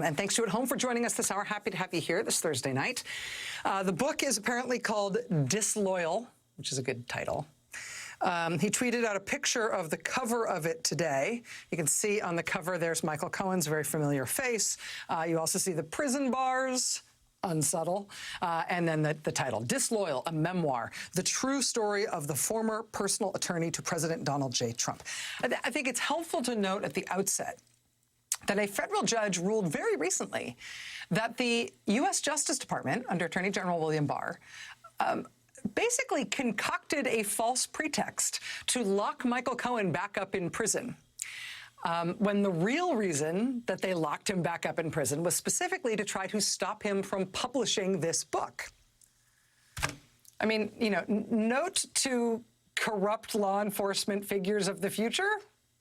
And thanks to At Home for joining us this hour. Happy to have you here this Thursday night. The book is apparently called Disloyal, which is a good title. He tweeted out a picture of the cover of it today. You can see on the cover there's Michael Cohen's very familiar face. You also see the prison bars, unsubtle, and then the title, Disloyal, a Memoir, the true story of the former personal attorney to President Donald J. Trump. I think it's helpful to note at the outset that a federal judge ruled very recently that the U.S. Justice Department, under Attorney General William Barr, basically concocted a false pretext to lock Michael Cohen back up in prison, when the real reason that they locked him back up in prison was specifically to try to stop him from publishing this book. I mean, you know, note to corrupt law enforcement figures of the future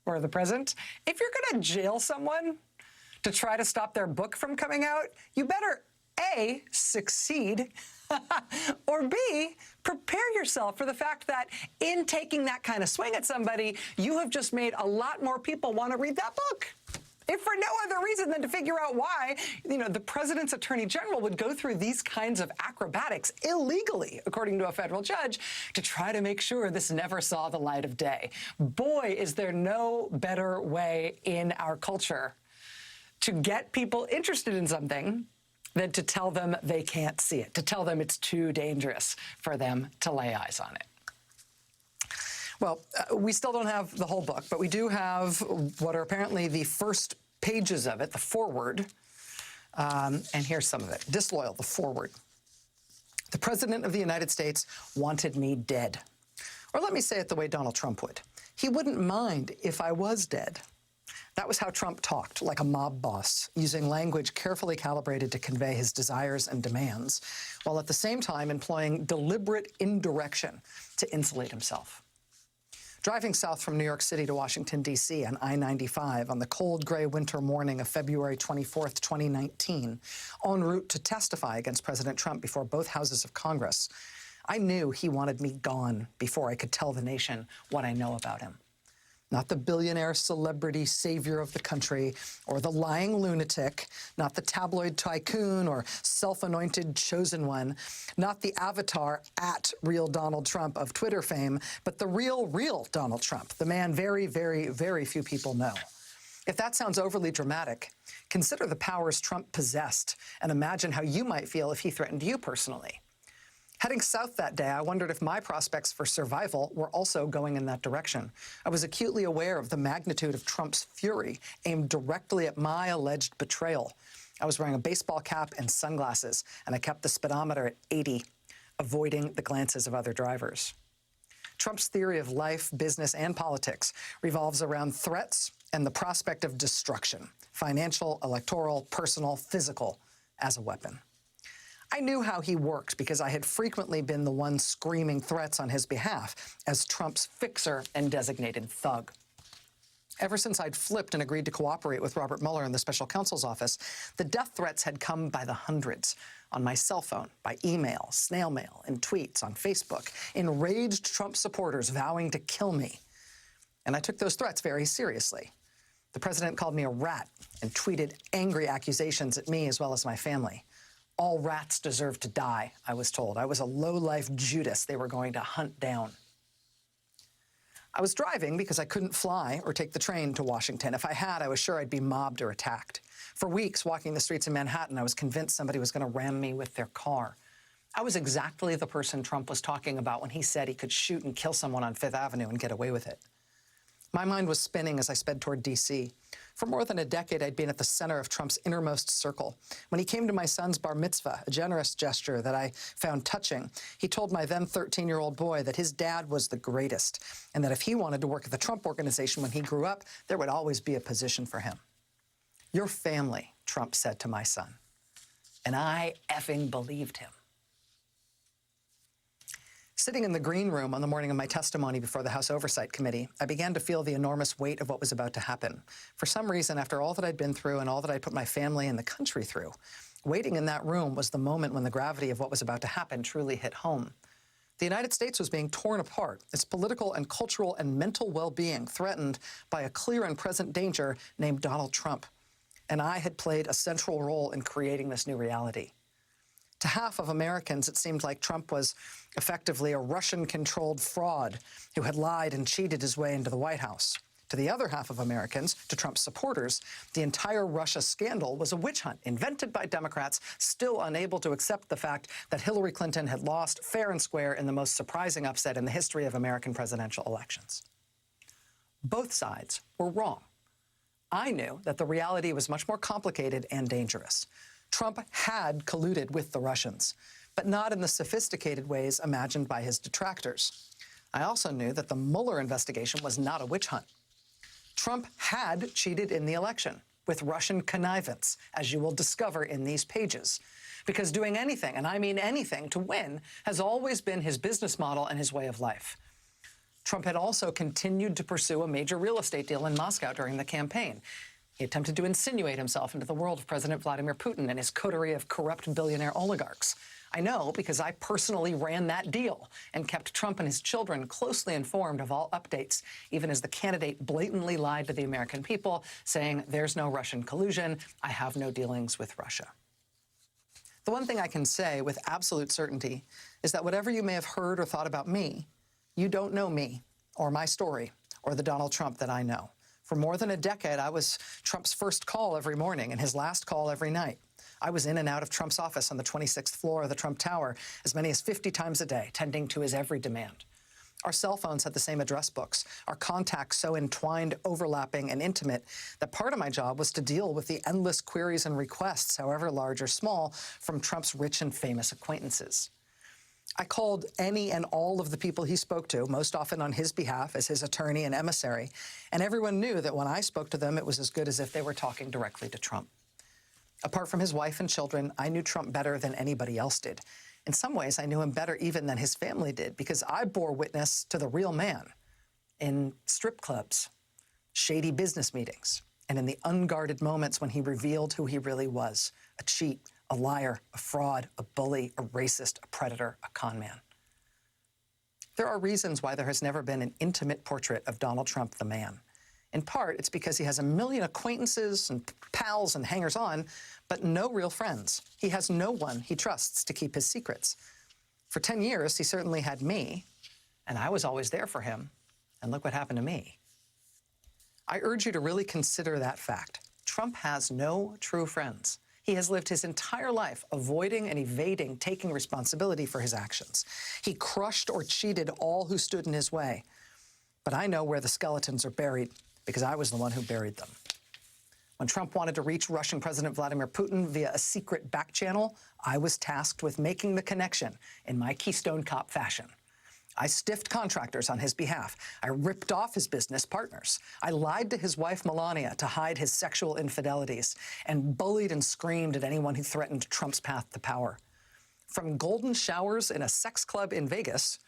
or the present, if you're going to jail someone to try to stop their book from coming out, you better A, succeed, or B, prepare yourself for the fact that in taking that kind of swing at somebody, you have just made a lot more people want to read that book. If for no other reason than to figure out why, you know, the president's attorney general would go through these kinds of acrobatics illegally, according to a federal judge, to try to make sure this never saw the light of day. Boy, is there no better way in our culture to get people interested in something than to tell them they can't see it, to tell them it's too dangerous for them to lay eyes on it. Well, we still don't have the whole book, but we do have what are apparently the first pages of it, the foreword. And here's some of it. Disloyal, the foreword. The President of the United States wanted me dead. Or let me say it the way Donald Trump would. He wouldn't mind if I was dead. That was how Trump talked, like a mob boss, using language carefully calibrated to convey his desires and demands, while at the same time employing deliberate indirection to insulate himself. Driving south from New York City to Washington, D.C. on I-95 on the cold, gray winter morning of February 24th, 2019, en route to testify against President Trump before both houses of Congress, I knew he wanted me gone before I could tell the nation what I know about him. Not the billionaire celebrity savior of the country, or the lying lunatic, not the tabloid tycoon or self-anointed chosen one, not the avatar at real Donald Trump of Twitter fame, but the real Donald Trump, the man very, very, very few people know. If that sounds overly dramatic, consider the powers Trump possessed and imagine how you might feel if he threatened you personally. Heading south that day, I wondered if my prospects for survival were also going in that direction. I was acutely aware of the magnitude of Trump's fury aimed directly at my alleged betrayal. I was wearing a baseball cap and sunglasses, and I kept the speedometer at 80, avoiding the glances of other drivers. Trump's theory of life, business, and politics revolves around threats and the prospect of destruction, financial, electoral, personal, physical, as a weapon. I knew how he worked because I had frequently been the one screaming threats on his behalf as Trump's fixer and designated thug. Ever since I'd flipped and agreed to cooperate with Robert Mueller in the special counsel's office, the death threats had come by the hundreds, on my cell phone, by email, snail mail, and tweets on Facebook, enraged Trump supporters vowing to kill me. And I took those threats very seriously. The president called me a rat and tweeted angry accusations at me as well as my family. All rats deserve to die, I was told. I was a low-life Judas they were going to hunt down. I was driving because I couldn't fly or take the train to Washington. If I had, I was sure I'd be mobbed or attacked. For weeks, walking the streets of Manhattan, I was convinced somebody was going to ram me with their car. I was exactly the person Trump was talking about when he said he could shoot and kill someone on Fifth Avenue and get away with it. My mind was spinning as I sped toward D.C. For more than a decade, I'd been at the center of Trump's innermost circle. When he came to my son's bar mitzvah, a generous gesture that I found touching, he told my then 13-year-old boy that his dad was the greatest, and that if he wanted to work at the Trump Organization when he grew up, there would always be a position for him. "Your family," Trump said to my son. And I effing believed him. Sitting in the green room on the morning of my testimony before the House Oversight Committee, I began to feel the enormous weight of what was about to happen. For some reason, after all that I'd been through and all that I'd put my family and the country through, waiting in that room was the moment when the gravity of what was about to happen truly hit home. The United States was being torn apart, its political and cultural and mental well-being threatened by a clear and present danger named Donald Trump. and I had played a central role in creating this new reality. To half of Americans, it seemed like Trump was effectively a Russian-controlled fraud who had lied and cheated his way into the White House. To the other half of Americans, to Trump's supporters, the entire Russia scandal was a witch hunt invented by Democrats still unable to accept the fact that Hillary Clinton had lost fair and square in the most surprising upset in the history of American presidential elections. Both sides were wrong. I knew that the reality was much more complicated and dangerous. Trump had colluded with the Russians, but not in the sophisticated ways imagined by his detractors. I also knew that the Mueller investigation was not a witch hunt. Trump had cheated in the election with Russian connivance, as you will discover in these pages. Because doing anything, and I mean anything, to win has always been his business model and his way of life. Trump had also continued to pursue a major real estate deal in Moscow during the campaign. He attempted to insinuate himself into the world of President Vladimir Putin and his coterie of corrupt billionaire oligarchs. I know because I personally ran that deal and kept Trump and his children closely informed of all updates, even as the candidate blatantly lied to the American people, saying, "There's no Russian collusion. I have no dealings with Russia." The one thing I can say with absolute certainty is that whatever you may have heard or thought about me, you don't know me or my story or the Donald Trump that I know. For more than a decade, I was Trump's first call every morning and his last call every night. I was in and out of Trump's office on the 26th floor of the Trump Tower as many as 50 times a day, tending to his every demand. Our cell phones had the same address books, our contacts so entwined, overlapping, and intimate that part of my job was to deal with the endless queries and requests, however large or small, from Trump's rich and famous acquaintances. I called any and all of the people he spoke to, most often on his behalf as his attorney and emissary, and everyone knew that when I spoke to them, it was as good as if they were talking directly to Trump. Apart from his wife and children, I knew Trump better than anybody else did. In some ways, I knew him better even than his family did, because I bore witness to the real man in strip clubs, shady business meetings, and in the unguarded moments when he revealed who he really was: a cheat, a liar, a fraud, a bully, a racist, a predator, a con man. There are reasons why there has never been an intimate portrait of Donald Trump the man. In part, it's because he has a million acquaintances and pals and hangers-on, but no real friends. He has no one he trusts to keep his secrets. For 10 years, he certainly had me, and I was always there for him. And look what happened to me. I urge you to really consider that fact. Trump has no true friends. He has lived his entire life avoiding and evading taking responsibility for his actions. He crushed or cheated all who stood in his way. But I know where the skeletons are buried, because I was the one who buried them. When Trump wanted to reach Russian President Vladimir Putin via a secret back channel, I was tasked with making the connection in my Keystone Cop fashion. I stiffed contractors on his behalf. I ripped off his business partners. I lied to his wife Melania to hide his sexual infidelities, and bullied and screamed at anyone who threatened Trump's path to power. From golden showers in a sex club in Vegas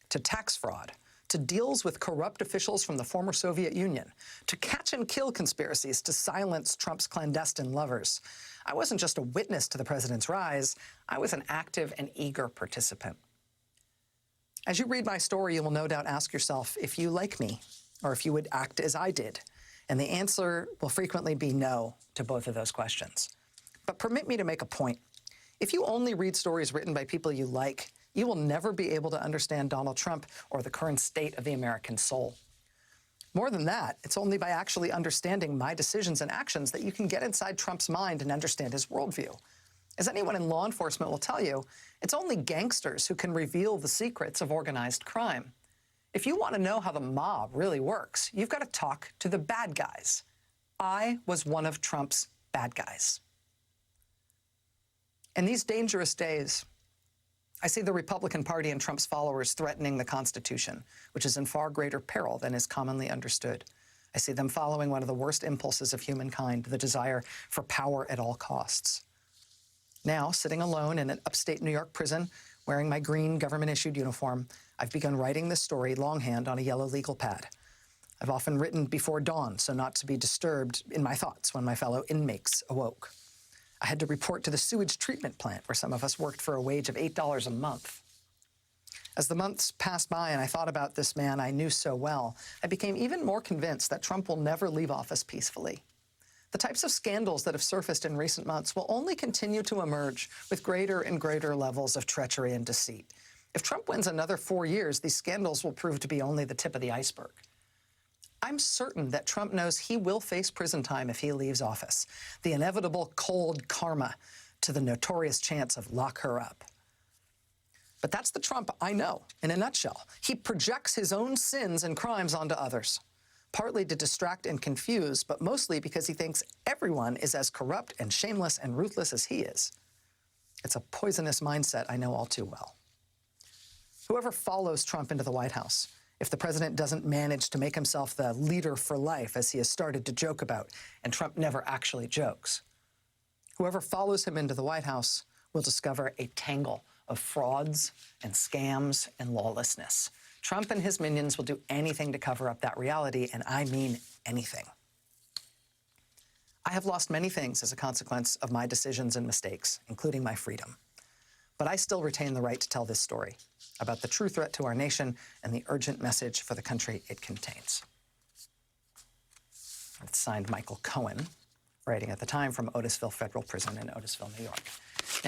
to tax fraud, to deals with corrupt officials from the former Soviet Union, to catch and kill conspiracies to silence Trump's clandestine lovers. I wasn't just a witness to the president's rise, I was an active and eager participant. As you read my story, you will no doubt ask yourself if you like me, or if you would act as I did. And the answer will frequently be no to both of those questions. But permit me to make a point. If you only read stories written by people you like, you will never be able to understand Donald Trump or the current state of the American soul. More than that, it's only by actually understanding my decisions and actions that you can get inside Trump's mind and understand his worldview. As anyone in law enforcement will tell you, it's only gangsters who can reveal the secrets of organized crime. If you want to know how the mob really works, you've got to talk to the bad guys. I was one of Trump's bad guys. In these dangerous days, I see the Republican Party and Trump's followers threatening the Constitution, which is in far greater peril than is commonly understood. I see them following one of the worst impulses of humankind, the desire for power at all costs. Now, sitting alone in an upstate New York prison, wearing my green government-issued uniform, I've begun writing this story longhand on a yellow legal pad. I've often written before dawn, so not to be disturbed in my thoughts when my fellow inmates awoke. I had to report to the sewage treatment plant where some of us worked for a wage of $8 a month. As the months passed by and I thought about this man I knew so well, I became even more convinced that Trump will never leave office peacefully. The types of scandals that have surfaced in recent months will only continue to emerge with greater and greater levels of treachery and deceit. If Trump wins another 4 years, these scandals will prove to be only the tip of the iceberg. I'm certain that Trump knows he will face prison time if he leaves office, the inevitable cold karma to the notorious chance of lock her up. But that's the Trump I know, in a nutshell. He projects his own sins and crimes onto others, partly to distract and confuse, but mostly because he thinks everyone is as corrupt and shameless and ruthless as he is. It's a poisonous mindset I know all too well. Whoever follows Trump into the White House, if the president doesn't manage to make himself the leader for life, as he has started to joke about, and Trump never actually jokes, whoever follows him into the White House will discover a tangle of frauds and scams and lawlessness. Trump and his minions will do anything to cover up that reality, and I mean anything. I have lost many things as a consequence of my decisions and mistakes, including my freedom. But I still retain the right to tell this story about the true threat to our nation and the urgent message for the country it contains. It's signed Michael Cohen, writing at the time from Otisville Federal Prison in Otisville, New York. Now,